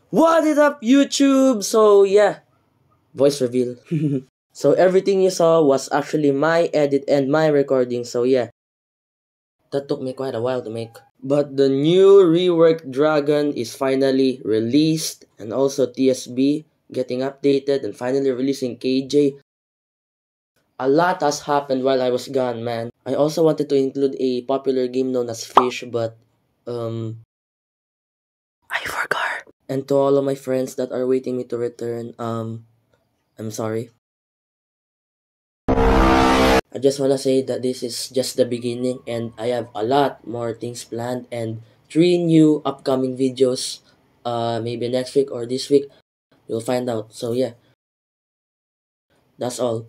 What is up, YouTube? So yeah, voice reveal. So everything you saw was actually my edit and my recording. So yeah, that took me quite a while to make. But the new reworked Dragon is finally released, and also TSB getting updated and finally releasing KJ. A lot has happened while I was gone, man. I also wanted to include a popular game known as Fish, but I forgot. And to all of my friends that are waiting me to return, I'm sorry. I just wanna say that this is just the beginning and I have a lot more things planned and 3 new upcoming videos. Maybe next week or this week. You'll find out. So yeah, that's all.